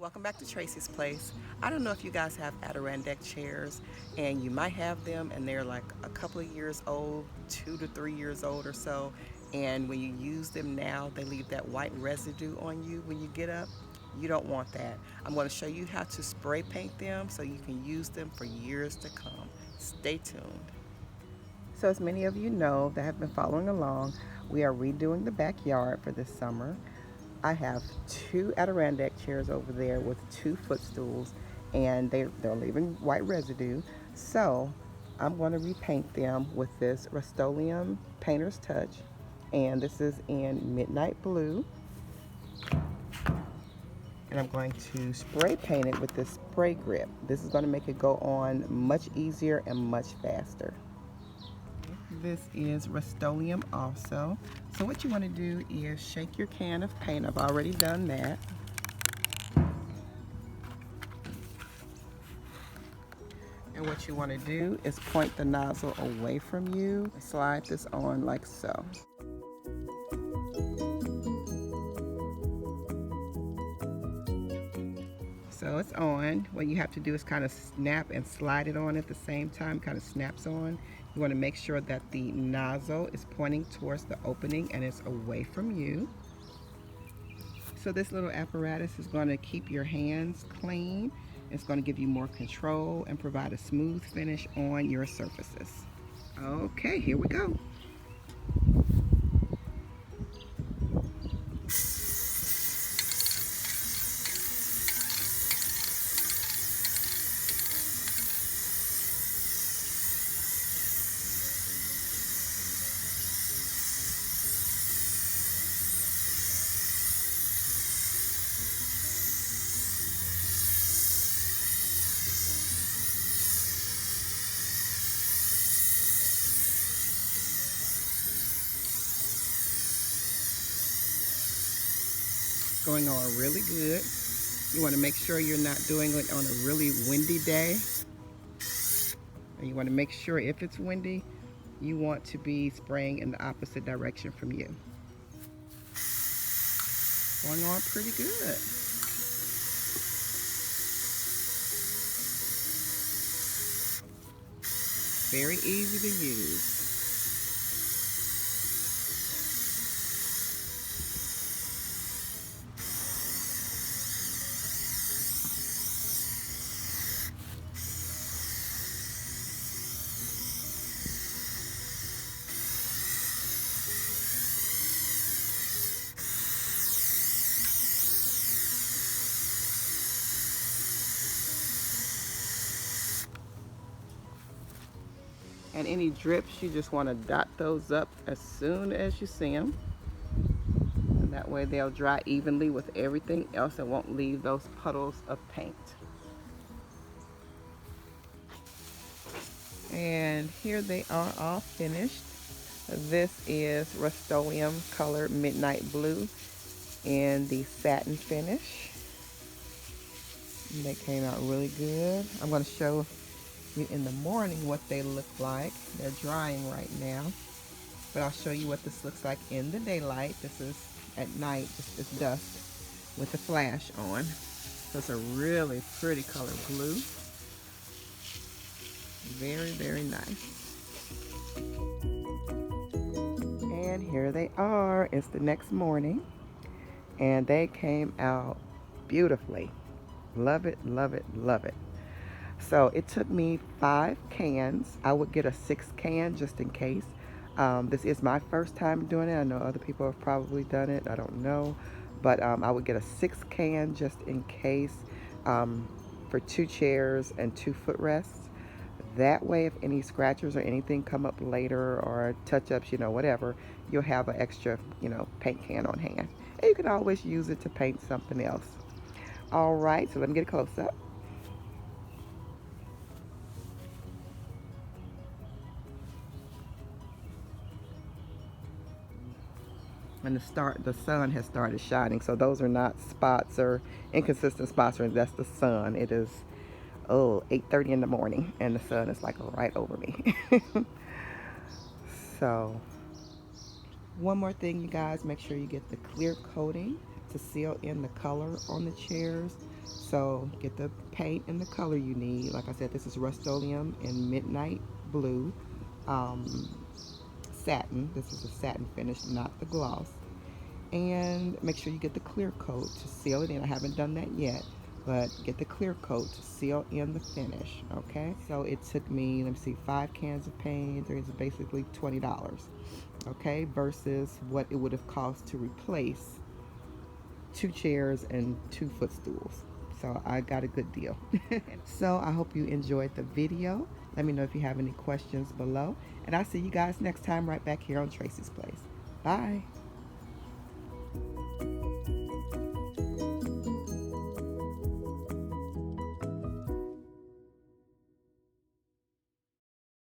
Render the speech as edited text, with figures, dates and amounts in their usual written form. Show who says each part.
Speaker 1: Welcome back to Tracie's Place. I don't know if you guys have Adirondack chairs, and you might have them and they're like a couple of years old, 2 to 3 years old or so, and when you use them now they leave that white residue on you when you get up. You don't want that. I'm going to show you how to spray paint them so you can use them for years to come. Stay tuned. So as many of you know that have been following along, we are redoing the backyard for this summer. I have two Adirondack chairs over there with two footstools, and they're leaving white residue. So I'm going to repaint them with this Rust-OLEUM Painter's Touch, and this is in Midnight Blue. And I'm going to spray paint it with this spray grip. This is going to make it go on much easier and much faster. This is Rust-OLEUM also. So what you want to do is shake your can of paint. I've already done that. And what you want to do is point the nozzle away from you. Slide this on like so. So it's on. What you have to do is kind of snap and slide it on at the same time. Kind of snaps on. You want to make sure that the nozzle is pointing towards the opening and it's away from you. So this little apparatus is going to keep your hands clean. It's going to give you more control and provide a smooth finish on your surfaces. Okay, here we go. Going on really good. You want to make sure you're not doing it on a really windy day. And you want to make sure if it's windy, you want to be spraying in the opposite direction from you. Going on pretty good. Very easy to use. And any drips, you just want to dot those up as soon as you see them. And that way they'll dry evenly with everything else and won't leave those puddles of paint. And here they are all finished. This is Rust-OLEUM color Midnight Blue in the satin finish. And they came out really good. I'm going to show you in the morning what they look like. They're drying right now, but I'll show you what this looks like in the daylight. This is at night, just as dusk with the flash on. So it's a really pretty color blue. Very, very nice. And here they are. It's the next morning, and they came out beautifully. Love it, love it, love it. So it took me 5 cans. I would get a 6th can just in case. This is my first time doing it. I know other people have probably done it. I don't know. But I would get a 6th can just in case for 2 chairs and 2 footrests. That way, if any scratchers or anything come up later or touch-ups, whatever, you'll have an extra, paint can on hand. And you can always use it to paint something else. All right, so let me get a close-up. And the sun has started shining, so those are not spots or inconsistent spots, or that's the sun. It is 8:30 in the morning and the sun is like right over me. So one more thing, you guys, make sure you get the clear coating to seal in the color on the chairs. So get the paint and the color you need. Like I said, this is Rust-Oleum in Midnight Blue satin. This is a satin finish, not the gloss. And make sure you get the clear coat to seal it in. I haven't done that yet, but get the clear coat to seal in the finish. Okay, so it took me, let me see, 5 cans of paint. It's basically $20, okay, versus what it would have cost to replace 2 chairs and 2 footstools. So I got a good deal. So I hope you enjoyed the video. Let me know if you have any questions below, and I'll see you guys next time right back here on Tracie's Place. Bye.